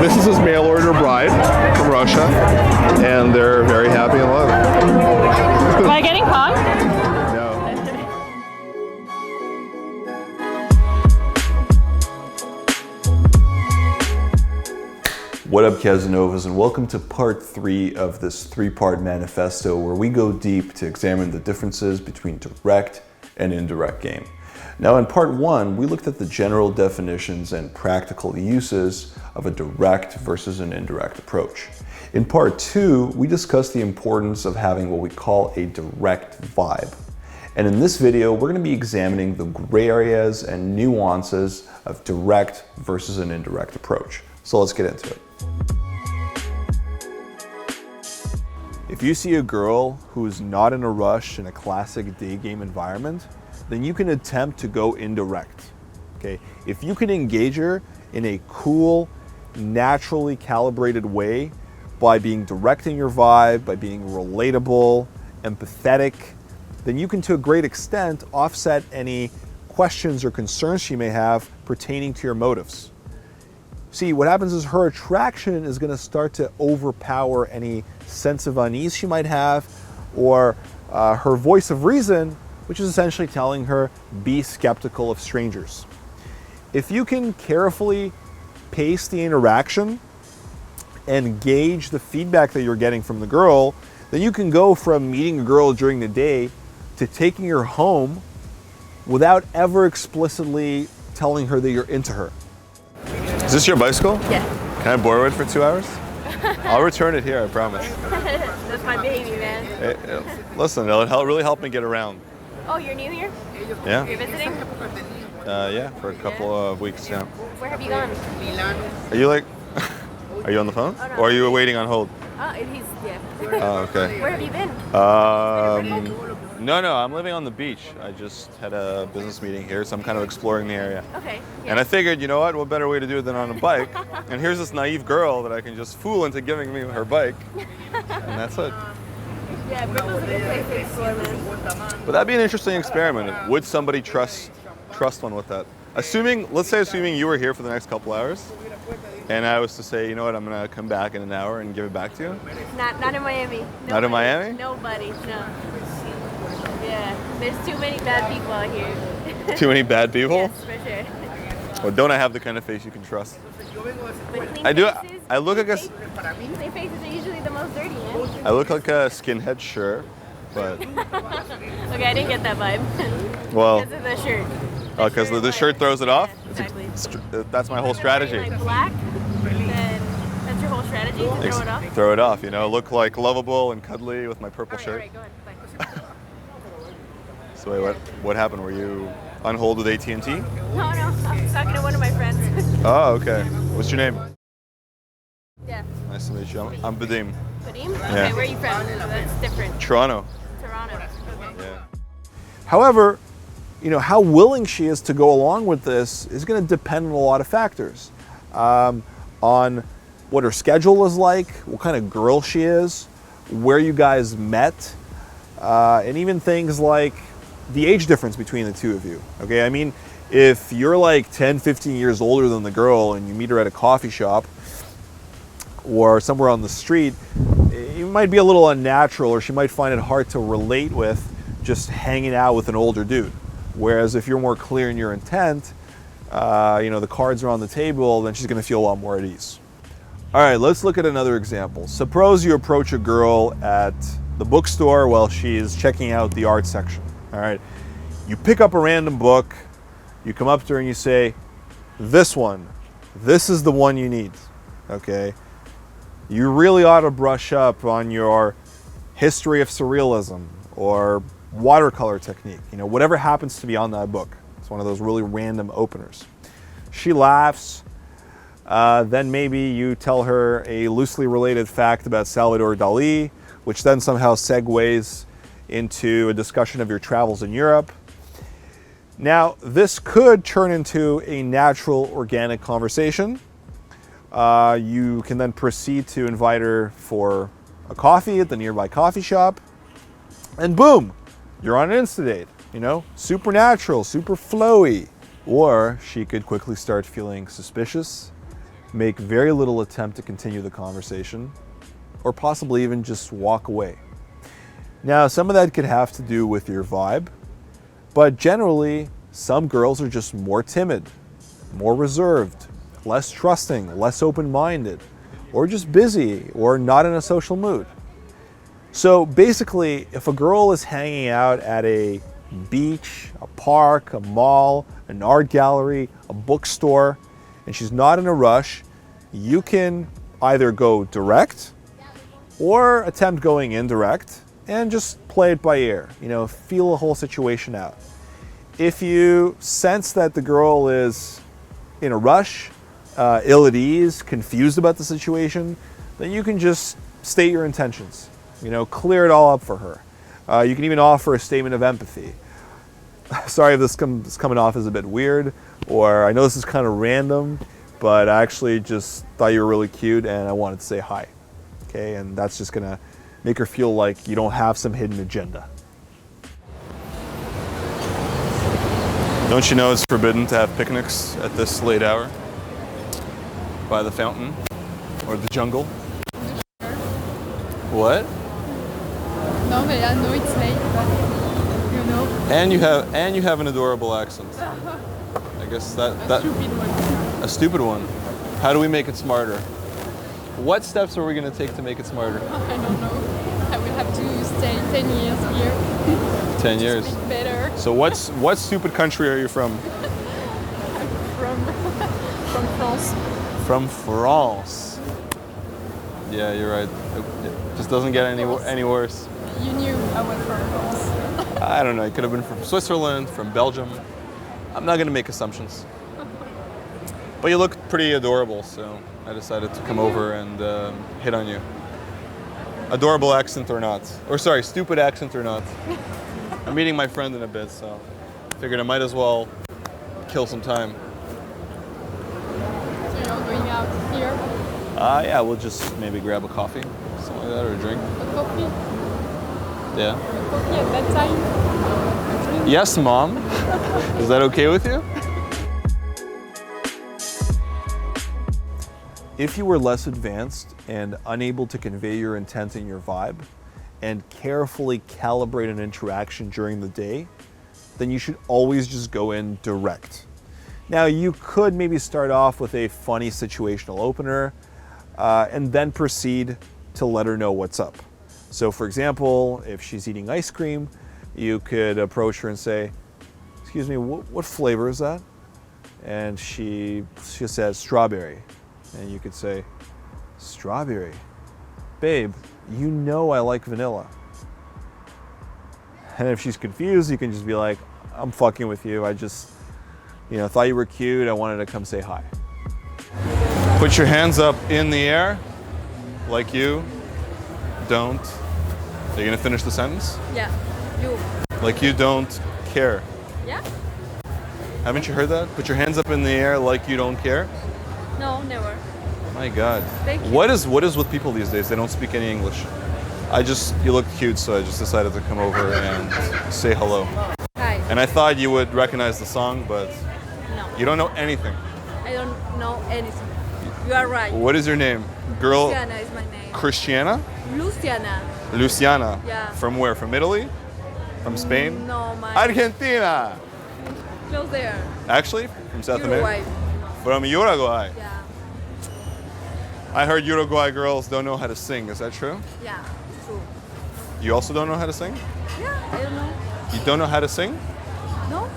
this is his mail order bride from Russia, and they're very happy in love. Am I getting caught? No. What up, Casanovas, and welcome to part 3 of this 3-part manifesto where we go deep to examine the differences between direct and indirect game. Now, in part 1, we looked at the general definitions and practical uses of a direct versus an indirect approach. In part 2, we discussed the importance of having what we call a direct vibe. And in this video, we're going to be examining the gray areas and nuances of direct versus an indirect approach. So let's get into it. If you see a girl who's not in a rush in a classic day game environment, then you can attempt to go indirect, okay? If you can engage her in a cool, naturally calibrated way by being direct in your vibe, by being relatable, empathetic, then you can, to a great extent, offset any questions or concerns she may have pertaining to your motives. See, what happens is her attraction is going to start to overpower any sense of unease she might have, or her voice of reason, which is essentially telling her, be skeptical of strangers. If you can carefully pace the interaction and gauge the feedback that you're getting from the girl, then you can go from meeting a girl during the day to taking her home without ever explicitly telling her that you're into her. Is this your bicycle? Yeah. Can I borrow it for 2 hours? I'll return it here, I promise. That's my baby, man. Hey, listen, it'll really help me get around. Oh, you're new here? Yeah. You're visiting? Yeah, for a couple of weeks, yeah. Where have you gone? Are you like, are you on the phone? Oh, no. Or are you waiting on hold? Oh, he's, yeah. Oh, okay. Where have you been? No, I'm living on the beach. I just had a business meeting here, so I'm kind of exploring the area. Okay. Yeah. And I figured, you know what better way to do it than on a bike? And here's this naive girl that I can just fool into giving me her bike, and that's it. Yeah, Brooklyn's a good place to explore, man. But that'd be an interesting experiment. Would somebody trust one with that? Let's say assuming you were here for the next couple hours, and I was to say, you know what, I'm gonna come back in an hour and give it back to you? Not in Miami. Nobody. Not in Miami? Nobody, no. Yeah, there's too many bad people out here. Too many bad people? Yes, for sure. Well, don't I have the kind of face you can trust? But clean I do. faces, I look like a. clean faces are usually the most dirty, man. I look like a skinhead, sure, but. Okay, I didn't get that vibe. Well. Because of the shirt. Oh, because the shirt throws it off? Yeah, exactly. That's my whole strategy. Like black, then that's your whole strategy to throw it off? Throw it off, you know, look like lovable and cuddly with my purple shirt. All right, go ahead. Bye. So wait, what happened? Were you on hold with AT&T? No, I was talking to one of my friends. Oh, okay. What's your name? Yeah. Nice to meet you. I'm Vadim. Vadim? Okay, Yeah. where are you from? That's different. Toronto. Toronto. Okay. Yeah. However, you know, how willing she is to go along with this is going to depend on a lot of factors. On what her schedule is like, what kind of girl she is, where you guys met, and even things like the age difference between the two of you. Okay, I mean, if you're like 10, 15 years older than the girl and you meet her at a coffee shop or somewhere on the street, it might be a little unnatural, or she might find it hard to relate with just hanging out with an older dude. Whereas if you're more clear in your intent, you know, the cards are on the table, then she's gonna feel a lot more at ease. All right, let's look at another example. Suppose you approach a girl at the bookstore while she's checking out the art section. All right, you pick up a random book, you come up to her and you say, this is the one you need, okay? You really ought to brush up on your history of surrealism or watercolor technique, you know, whatever happens to be on that book. It's one of those really random openers. She laughs, then maybe you tell her a loosely related fact about Salvador Dali, which then somehow segues into a discussion of your travels in Europe. Now, this could turn into a natural, organic conversation. You can then proceed to invite her for a coffee at the nearby coffee shop, and boom, you're on an Insta date, you know, super natural, super flowy. Or she could quickly start feeling suspicious, make very little attempt to continue the conversation, or possibly even just walk away. Now, some of that could have to do with your vibe, but generally, some girls are just more timid, more reserved, less trusting, less open-minded, or just busy, or not in a social mood. So basically, if a girl is hanging out at a beach, a park, a mall, an art gallery, a bookstore, and she's not in a rush, you can either go direct or attempt going indirect and just play it by ear, feel the whole situation out. If you sense that the girl is in a rush, ill at ease, confused about the situation, then you can just state your intentions, clear it all up for her. You can even offer a statement of empathy. Sorry if this is coming off as a bit weird, or I know this is kind of random, but I actually just thought you were really cute and I wanted to say hi. Okay, and that's just gonna make her feel like you don't have some hidden agenda. Don't you know it's forbidden to have picnics at this late hour? By the fountain or the jungle? What? No, but I know it's late, but you know. And you have an adorable accent. I guess that Stupid one. a stupid one. How do we make it smarter? What steps are we going to take to make it smarter? I don't know. I will have to stay 10 years here. 10 years. Speak better. So what stupid country are you from? From France. From France. Yeah, you're right. It just doesn't get any worse. You knew I was from France. I don't know. It could have been from Switzerland, from Belgium. I'm not going to make assumptions. But you look pretty adorable, so I decided to come over and hit on you. Adorable accent or not. Or sorry, stupid accent or not. I'm meeting my friend in a bit, so figured I might as well kill some time. So you're going out here? Yeah, we'll just maybe grab a coffee, something like that, or a drink. A coffee? Yeah. A coffee at that time? Yes, Mom. Is that okay with you? If you were less advanced and unable to convey your intent and your vibe, and carefully calibrate an interaction during the day, then you should always just go in direct. Now, you could maybe start off with a funny situational opener, and then proceed to let her know what's up. So for example, if she's eating ice cream, you could approach her and say, "Excuse me, what flavor is that?" And she says, "Strawberry." And you could say, "Strawberry? Babe, you know I like vanilla." And if she's confused, you can just be like, "I'm fucking with you. I just, thought you were cute. I wanted to come say hi." Put your hands up in the air, like you don't. Are you gonna finish the sentence? Yeah. You. Like you don't care. Yeah? Haven't you heard that? Put your hands up in the air like you don't care. No, never. My God. Thank you. What is with people these days? They don't speak any English. You look cute, so I just decided to come over and say hello. Hi. And I thought you would recognize the song, but No. you don't know anything. I don't know anything. You are right. What is your name? Girl, Luciana is my name. Christiana? Luciana. Luciana. Yeah. From where? From Italy? From Spain? No, my. Argentina. Close there. Actually, from South Uruguay. America. From Uruguay. Yeah. I heard Uruguay girls don't know how to sing. Is that true? Yeah. True. You also don't know how to sing? Yeah. I don't know. You don't know how to sing? No.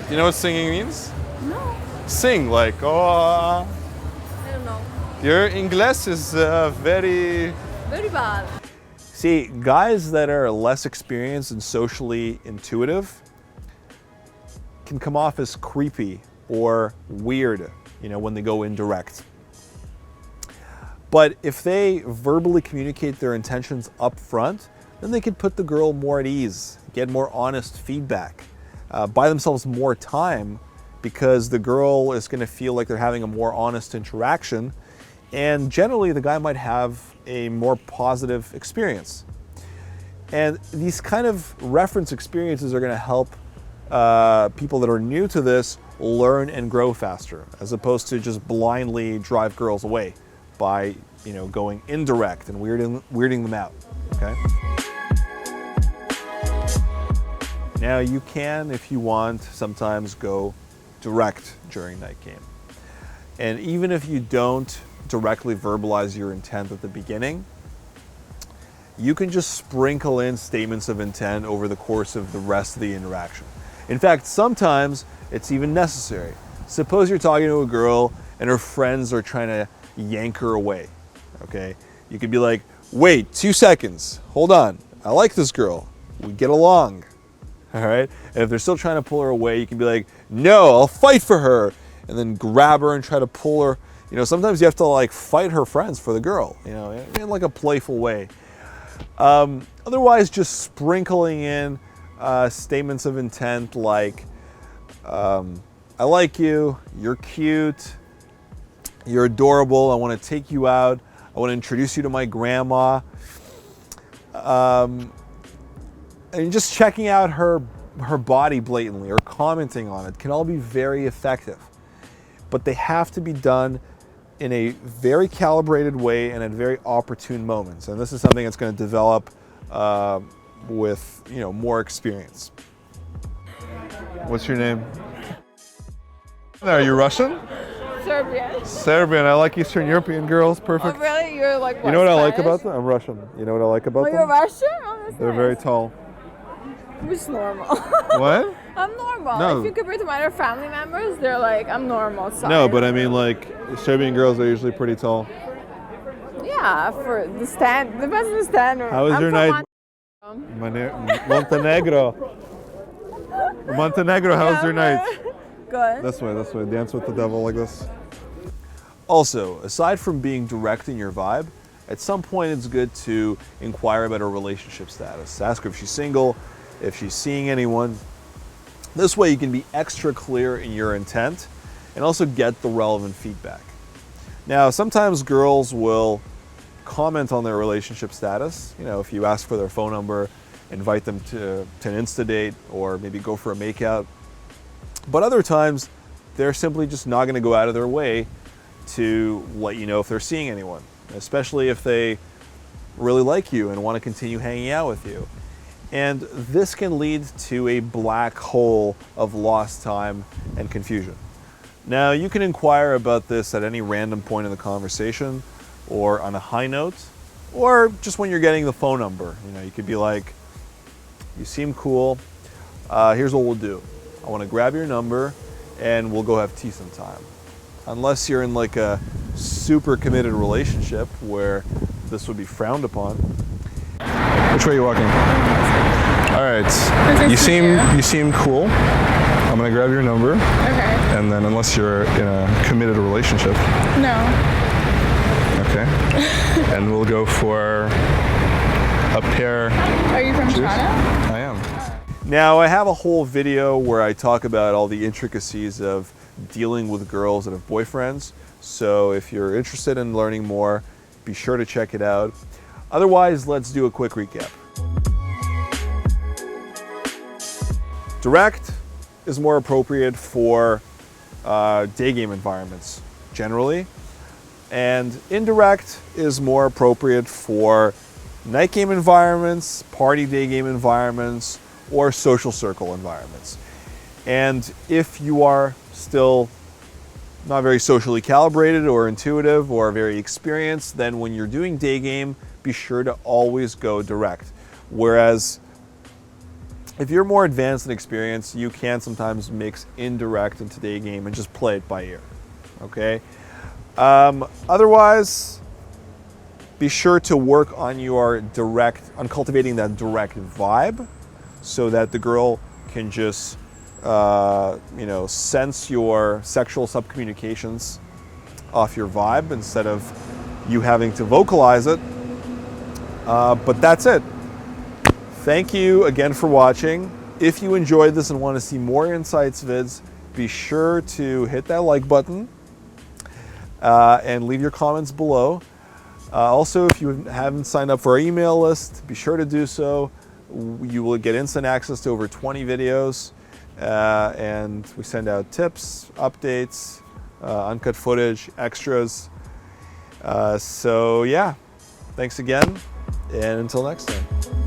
Do you know what singing means? No. Sing like, oh. I don't know. Your English is very... Very bad. See, guys that are less experienced and socially intuitive can come off as creepy or weird, when they go indirect. But if they verbally communicate their intentions up front, then they can put the girl more at ease, get more honest feedback, buy themselves more time, because the girl is going to feel like they're having a more honest interaction, and generally the guy might have a more positive experience. And these kind of reference experiences are going to help people that are new to this learn and grow faster, as opposed to just blindly drive girls away by, going indirect and weirding them out, okay? Now you can, if you want, sometimes go direct during night game. And even if you don't directly verbalize your intent at the beginning, you can just sprinkle in statements of intent over the course of the rest of the interaction. In fact, sometimes it's even necessary. Suppose you're talking to a girl and her friends are trying to yank her away, okay? You could be like, wait, 2 seconds, hold on, I like this girl, we get along, all right? And if they're still trying to pull her away, you can be like, no, I'll fight for her, and then grab her and try to pull her. Sometimes you have to like fight her friends for the girl, in like a playful way. Otherwise, just sprinkling in statements of intent like, I like you, you're cute, you're adorable, I want to take you out, I want to introduce you to my grandma. And just checking out her body blatantly or commenting on it can all be very effective. But they have to be done in a very calibrated way and at very opportune moments. And this is something that's going to develop with more experience. What's your name? Are you Russian? Serbian. Serbian. I like Eastern European girls. Perfect. Oh, really? You're like what, You know what I like Spanish? about them? I'm Russian. You know what I like about Oh, them? you're Russian? Oh, that's They're nice. very tall. I'm just normal. What? I'm normal. No. If you compare to my other family members, they're like, I'm normal. Sorry. No, but I mean, like, Serbian girls are usually pretty tall. Yeah, for the stand, depends on the standard. How was I'm your from night? Montenegro. Montenegro, how was your night? Good. This way, dance with the devil like this. Also, aside from being direct in your vibe, at some point it's good to inquire about her relationship status. Ask her if she's single, if she's seeing anyone. This way you can be extra clear in your intent and also get the relevant feedback. Now, sometimes girls will comment on their relationship status. If you ask for their phone number, invite them to an Insta date or maybe go for a makeout. But other times, they're simply just not going to go out of their way to let you know if they're seeing anyone, especially if they really like you and want to continue hanging out with you. And this can lead to a black hole of lost time and confusion. Now, you can inquire about this at any random point in the conversation or on a high note, or just when you're getting the phone number. You could be like, you seem cool, here's what we'll do. I want to grab your number and we'll go have tea sometime. Unless you're in like a super committed relationship where this would be frowned upon. Which way are you walking? All right, you seem cool. I'm gonna grab your number. Okay. And then unless you're in a committed relationship. No. Okay. And we'll go for a pair. Are you from Cheers. Toronto? I am. Now, I have a whole video where I talk about all the intricacies of dealing with girls that have boyfriends. So if you're interested in learning more, be sure to check it out. Otherwise, let's do a quick recap. Direct is more appropriate for day game environments generally, and indirect is more appropriate for night game environments, party day game environments, or social circle environments. And if you are still not very socially calibrated or intuitive or very experienced, then when you're doing day game, be sure to always go direct. Whereas if you're more advanced and experienced, you can sometimes mix indirect into day game and just play it by ear, okay? Otherwise, be sure to work on your on cultivating that direct vibe so that the girl can just, sense your sexual subcommunications off your vibe instead of you having to vocalize it. But that's it. Thank you again for watching. If you enjoyed this and want to see more Insights vids, be sure to hit that like button and leave your comments below. Also, if you haven't signed up for our email list, be sure to do so. You will get instant access to over 20 videos. and we send out tips, updates, uncut footage, extras. So yeah, thanks again, and until next time.